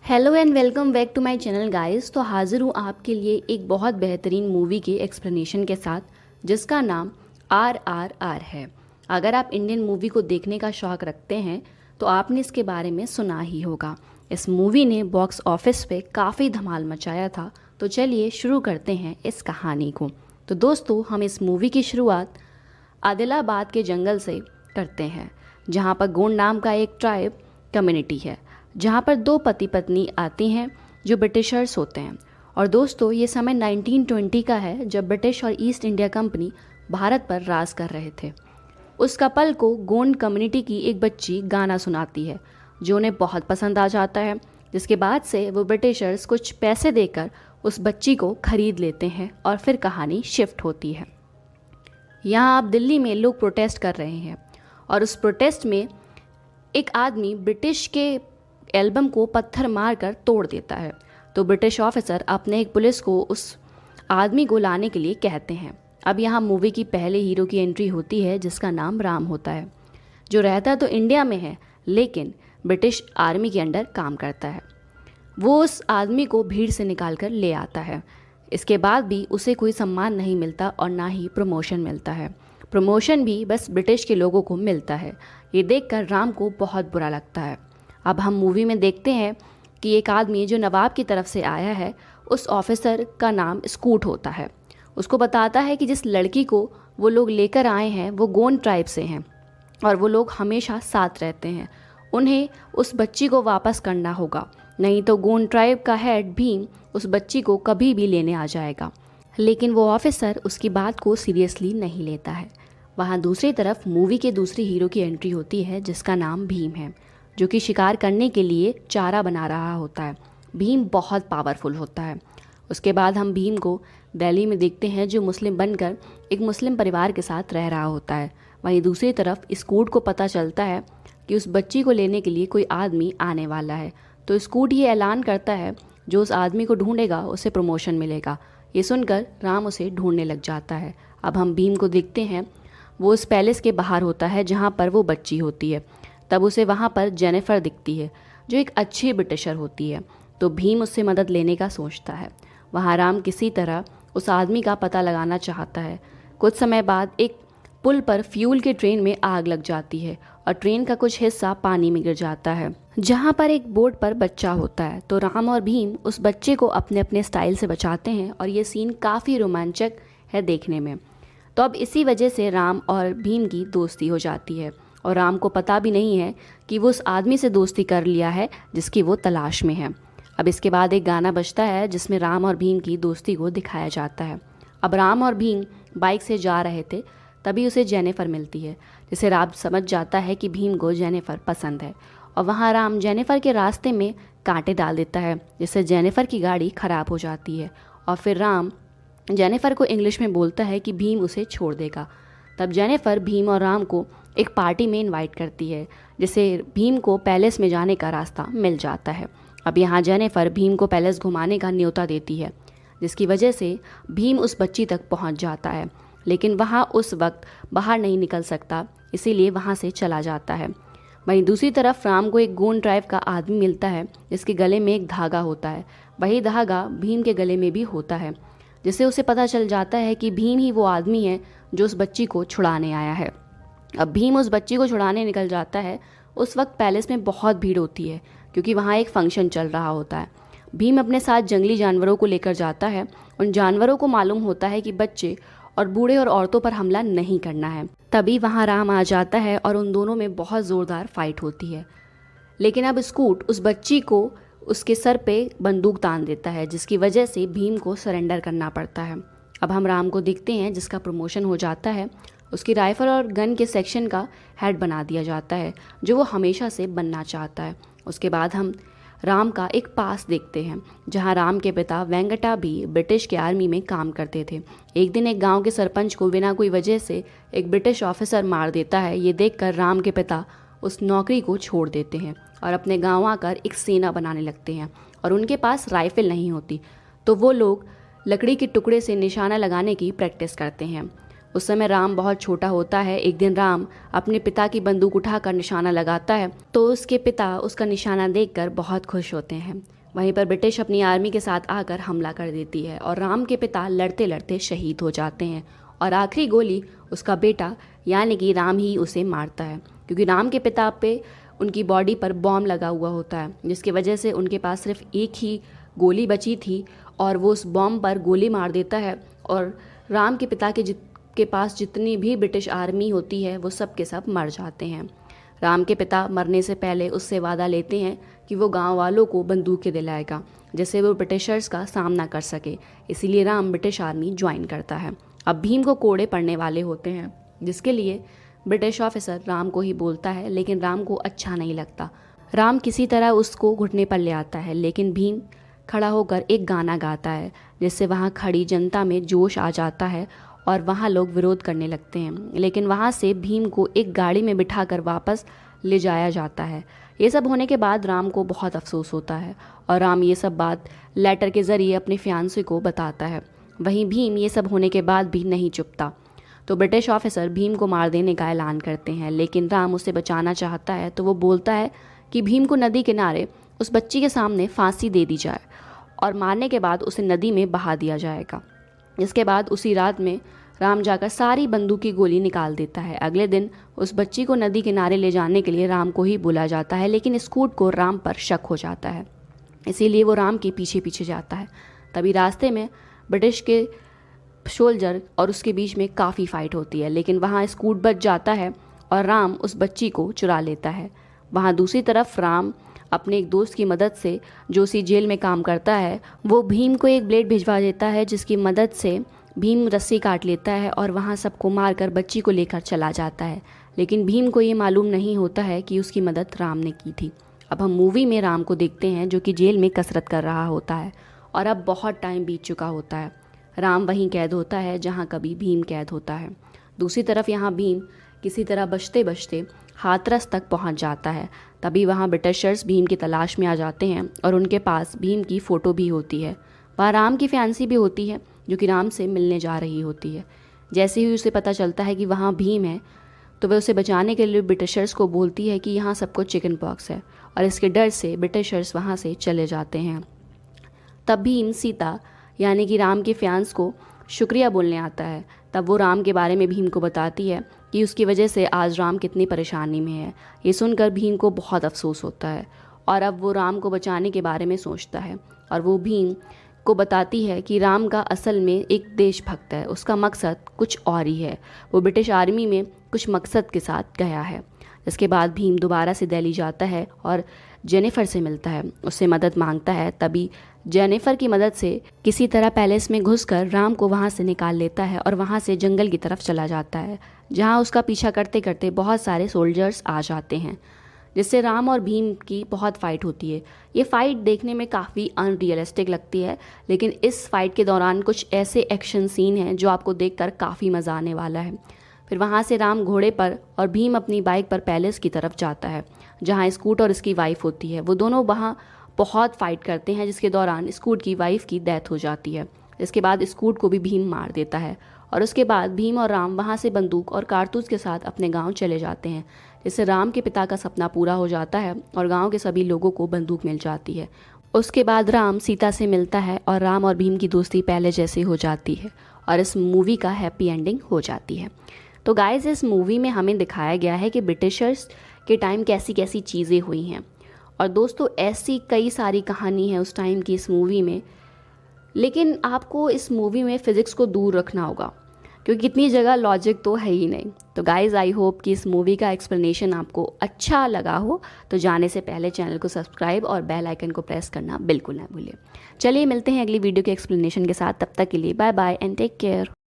Hello and welcome back to my channel guys. तो हाजिर हूँ आपके लिए एक बहुत बेहतरीन मूवी के एक्सप्लेनेशन के साथ जिसका नाम RRR है। अगर आप इंडियन मूवी को देखने का शौक़ रखते हैं तो आपने इसके बारे में सुना ही होगा। इस मूवी ने बॉक्स ऑफिस पे काफ़ी धमाल मचाया था। तो चलिए शुरू करते हैं इस कहानी को। तो दोस्तों, हम इस मूवी की शुरुआत आदिलाबाद के जंगल से करते हैं, जहाँ पर गोंड नाम का एक ट्राइब कम्युनिटी है, जहाँ पर दो पति पत्नी आती हैं जो ब्रिटिशर्स होते हैं। और दोस्तों, ये समय 1920 का है, जब ब्रिटिश और ईस्ट इंडिया कंपनी भारत पर राज कर रहे थे। उस कपल को गोंड कम्युनिटी की एक बच्ची गाना सुनाती है जो उन्हें बहुत पसंद आ जाता है, जिसके बाद से वो ब्रिटिशर्स कुछ पैसे देकर उस बच्ची को खरीद लेते हैं और फिर कहानी शिफ्ट होती है। यहाँ आप दिल्ली में लोग प्रोटेस्ट कर रहे हैं और उस प्रोटेस्ट में एक आदमी ब्रिटिश के एल्बम को पत्थर मारकर तोड़ देता है। तो ब्रिटिश ऑफिसर अपने एक पुलिस को उस आदमी को लाने के लिए कहते हैं। अब यहाँ मूवी की पहले हीरो की एंट्री होती है जिसका नाम राम होता है, जो रहता तो इंडिया में है लेकिन ब्रिटिश आर्मी के अंडर काम करता है। वो उस आदमी को भीड़ से निकाल कर ले आता है। इसके बाद भी उसे कोई सम्मान नहीं मिलता और ना ही प्रमोशन मिलता है। प्रमोशन भी बस ब्रिटिश के लोगों को मिलता है। ये देखकर राम को बहुत बुरा लगता है। अब हम मूवी में देखते हैं कि एक आदमी जो नवाब की तरफ से आया है, उस ऑफिसर का नाम स्कूट होता है। उसको बताता है कि जिस लड़की को वो लोग लेकर आए हैं वो गोंड ट्राइब से हैं और वो लोग हमेशा साथ रहते हैं। उन्हें उस बच्ची को वापस करना होगा, नहीं तो गोंड ट्राइब का हेड भीम उस बच्ची को कभी भी लेने आ जाएगा। लेकिन वो ऑफिसर उसकी बात को सीरियसली नहीं लेता है। वहाँ दूसरी तरफ मूवी के दूसरे हीरो की एंट्री होती है जिसका नाम भीम है, जो कि शिकार करने के लिए चारा बना रहा होता है। भीम बहुत पावरफुल होता है। उसके बाद हम भीम को दिल्ली में देखते हैं, जो मुस्लिम बनकर एक मुस्लिम परिवार के साथ रह रहा होता है। वहीं दूसरी तरफ स्कूट को पता चलता है कि उस बच्ची को लेने के लिए कोई आदमी आने वाला है। तो स्कूट ये ऐलान करता है जो उस आदमी को ढूंढेगा उसे प्रमोशन मिलेगा। ये सुनकर राम उसे ढूंढने लग जाता है। अब हम भीम को देखते हैं, वो उस पैलेस के बाहर होता है जहाँ पर वो बच्ची होती है। तब उसे वहाँ पर जेनिफर दिखती है जो एक अच्छी ब्रिटिशर होती है। तो भीम उससे मदद लेने का सोचता है। वहाँ राम किसी तरह उस आदमी का पता लगाना चाहता है। कुछ समय बाद एक पुल पर फ्यूल के ट्रेन में आग लग जाती है और ट्रेन का कुछ हिस्सा पानी में गिर जाता है, जहाँ पर एक बोट पर बच्चा होता है। तो राम और भीम उस बच्चे को अपने अपने स्टाइल से बचाते हैं और ये सीन काफ़ी रोमांचक है देखने में। तो अब इसी वजह से राम और भीम की दोस्ती हो जाती है और राम को पता भी नहीं है कि वो उस आदमी से दोस्ती कर लिया है जिसकी वो तलाश में है। अब इसके बाद एक गाना बजता है जिसमें राम और भीम की दोस्ती को दिखाया जाता है। अब राम और भीम बाइक से जा रहे थे, तभी उसे जेनिफर मिलती है, जिसे राम समझ जाता है कि भीम को जेनिफर पसंद है। और वहाँ राम जेनिफर के रास्ते में कांटे डाल देता है, जिससे जेनिफर की गाड़ी खराब हो जाती है। और फिर राम जेनिफर को इंग्लिश में बोलता है कि भीम उसे छोड़ देगा। तब जेनिफर भीम और राम को एक पार्टी में इनवाइट करती है, जिससे भीम को पैलेस में जाने का रास्ता मिल जाता है। अब यहाँ जेनिफर भीम को पैलेस घुमाने का न्योता देती है, जिसकी वजह से भीम उस बच्ची तक पहुँच जाता है। लेकिन वहाँ उस वक्त बाहर नहीं निकल सकता, इसीलिए वहाँ से चला जाता है। वहीं दूसरी तरफ राम को एक गोंड ट्राइब का आदमी मिलता है जिसके गले में एक धागा होता है। वही धागा भीम के गले में भी होता है, जिससे उसे पता चल जाता है कि भीम ही वो आदमी है जो उस बच्ची को छुड़ाने आया है। अब भीम उस बच्ची को छुड़ाने निकल जाता है। उस वक्त पैलेस में बहुत भीड़ होती है क्योंकि वहाँ एक फंक्शन चल रहा होता है। भीम अपने साथ जंगली जानवरों को लेकर जाता है। उन जानवरों को मालूम होता है कि बच्चे और बूढ़े और औरतों पर हमला नहीं करना है। तभी वहाँ राम आ जाता है और उन दोनों में बहुत ज़ोरदार फाइट होती है। लेकिन अब स्कूट उस बच्ची को उसके सर पे बंदूक तान देता है, जिसकी वजह से भीम को सरेंडर करना पड़ता है। अब हम राम को देखते हैं जिसका प्रमोशन हो जाता है। उसकी राइफल और गन के सेक्शन का हेड बना दिया जाता है, जो वो हमेशा से बनना चाहता है। उसके बाद हम राम का एक पास देखते हैं जहां राम के पिता वेंकटा भी ब्रिटिश के आर्मी में काम करते थे। एक दिन एक गांव के सरपंच को बिना कोई वजह से एक ब्रिटिश ऑफिसर मार देता है। ये देखकर राम के पिता उस नौकरी को छोड़ देते हैं और अपने गांव आकर एक सेना बनाने लगते हैं। और उनके पास राइफल नहीं होती, तो वो लोग लकड़ी के टुकड़े से निशाना लगाने की प्रैक्टिस करते हैं। उस समय राम बहुत छोटा होता है। एक दिन राम अपने पिता की बंदूक उठाकर निशाना लगाता है तो उसके पिता उसका निशाना देखकर बहुत खुश होते हैं। वहीं पर ब्रिटिश अपनी आर्मी के साथ आकर हमला कर देती है और राम के पिता लड़ते लड़ते शहीद हो जाते हैं और आखिरी गोली उसका बेटा यानी कि राम ही उसे मारता है, क्योंकि राम के पिता पे उनकी बॉडी पर बॉम्ब लगा हुआ होता है, जिसकी वजह से उनके पास सिर्फ एक ही गोली बची थी और वो उस बॉम्ब पर गोली मार देता है और राम के पिता के पास जितनी भी ब्रिटिश आर्मी होती है वो सब के सब मर जाते हैं। राम के पिता मरने से पहले उससे वादा लेते हैं कि वो गांव वालों को बंदूकें दिलाएगा जिससे वो ब्रिटिशर्स का सामना कर सके। इसीलिए राम ब्रिटिश आर्मी ज्वाइन करता है। अब भीम को कोड़े पड़ने वाले होते हैं, जिसके लिए ब्रिटिश ऑफिसर राम को ही बोलता है, लेकिन राम को अच्छा नहीं लगता। राम किसी तरह उसको घुटने पर ले आता है, लेकिन भीम खड़ा होकर एक गाना गाता है जिससे वहाँ खड़ी जनता में जोश आ जाता है और वहाँ लोग विरोध करने लगते हैं। लेकिन वहाँ से भीम को एक गाड़ी में बिठाकर वापस ले जाया जाता है। ये सब होने के बाद राम को बहुत अफसोस होता है और राम ये सब बात लेटर के ज़रिए अपने फियांसे को बताता है। वहीं भीम ये सब होने के बाद भी नहीं चुपता, तो ब्रिटिश ऑफिसर भीम को मार देने का ऐलान करते हैं, लेकिन राम उसे बचाना चाहता है। तो वो बोलता है कि भीम को नदी किनारे उस बच्ची के सामने फांसी दे दी जाए और मारने के बाद उसे नदी में बहा दिया जाएगा। इसके बाद उसी रात में राम जाकर सारी बंदूक की गोली निकाल देता है। अगले दिन उस बच्ची को नदी किनारे ले जाने के लिए राम को ही बुला जाता है, लेकिन स्कूट को राम पर शक हो जाता है, इसीलिए वो राम के पीछे पीछे जाता है। तभी रास्ते में ब्रिटिश के सोल्जर और उसके बीच में काफ़ी फाइट होती है, लेकिन वहाँ स्कूट बच जाता है और राम उस बच्ची को चुरा लेता है। वहाँ दूसरी तरफ राम अपने एक दोस्त की मदद से, जो उसी जेल में काम करता है, वो भीम को एक ब्लेड भिजवा देता है जिसकी मदद से भीम रस्सी काट लेता है और वहाँ सबको मारकर बच्ची को लेकर चला जाता है। लेकिन भीम को ये मालूम नहीं होता है कि उसकी मदद राम ने की थी। अब हम मूवी में राम को देखते हैं जो कि जेल में कसरत कर रहा होता है और अब बहुत टाइम बीत चुका होता है। राम वहीं कैद होता है जहाँ कभी भीम कैद होता है। दूसरी तरफ यहाँ भीम किसी तरह बचते बचते हाथरस तक पहुँच जाता है। तभी वहाँ ब्रिटिशर्स भीम की तलाश में आ जाते हैं और उनके पास भीम की फ़ोटो भी होती है। वहाँ राम की फियांसी भी होती है जो कि राम से मिलने जा रही होती है। जैसे ही उसे पता चलता है कि वहाँ भीम है, तो वह उसे बचाने के लिए ब्रिटिशर्स को बोलती है कि यहाँ सबको चिकन पॉक्स है और इसके डर से ब्रिटिशर्स वहाँ से चले जाते हैं। तब भीम सीता यानी कि राम के फियांस को शुक्रिया बोलने आता है। तब वो राम के बारे में भीम को बताती है कि उसकी वजह से आज राम कितनी परेशानी में है। ये सुनकर भीम को बहुत अफसोस होता है और अब वो राम को बचाने के बारे में सोचता है और वो भीम को बताती है कि राम का असल में एक देशभक्त है, उसका मकसद कुछ और ही है। वो ब्रिटिश आर्मी में कुछ मकसद के साथ गया है। इसके बाद भीम दोबारा से दिल्ली जाता है और जेनिफर से मिलता है, उससे मदद मांगता है। तभी जेनिफर की मदद से किसी तरह पैलेस में घुसकर राम को वहाँ से निकाल लेता है और वहाँ से जंगल की तरफ चला जाता है, जहाँ उसका पीछा करते करते बहुत सारे सोल्जर्स आ जाते हैं, जिससे राम और भीम की बहुत फाइट होती है। ये फाइट देखने में काफ़ी अनरियलिस्टिक लगती है, लेकिन इस फाइट के दौरान कुछ ऐसे एक्शन सीन हैं जो आपको देखकर काफ़ी मज़ा आने वाला है। फिर वहाँ से राम घोड़े पर और भीम अपनी बाइक पर पैलेस की तरफ जाता है, जहाँ स्कूट और उसकी वाइफ होती है। वो दोनों वहाँ बहुत फाइट करते हैं, जिसके दौरान स्कूट की वाइफ की डेथ हो जाती है। इसके बाद स्कूट को भी भीम मार देता है और उसके बाद भीम और राम वहाँ से बंदूक और कारतूस के साथ अपने गांव चले जाते हैं, जिससे राम के पिता का सपना पूरा हो जाता है और गांव के सभी लोगों को बंदूक मिल जाती है। उसके बाद राम सीता से मिलता है और राम और भीम की दोस्ती पहले जैसी हो जाती है और इस मूवी का हैप्पी एंडिंग हो जाती है। तो गाइस, इस मूवी में हमें दिखाया गया है कि ब्रिटिशर्स के टाइम कैसी कैसी चीज़ें हुई हैं। और दोस्तों, ऐसी कई सारी कहानी है उस टाइम की इस मूवी में, लेकिन आपको इस मूवी में फ़िज़िक्स को दूर रखना होगा, क्योंकि कितनी जगह लॉजिक तो है ही नहीं। तो गाइज़, आई होप कि इस मूवी का एक्सप्लेनेशन आपको अच्छा लगा हो। तो जाने से पहले चैनल को सब्सक्राइब और बेल आइकन को प्रेस करना बिल्कुल ना भूलिए। चलिए मिलते हैं अगली वीडियो के एक्सप्लेनेशन के साथ। तब तक के लिए bye bye and take care.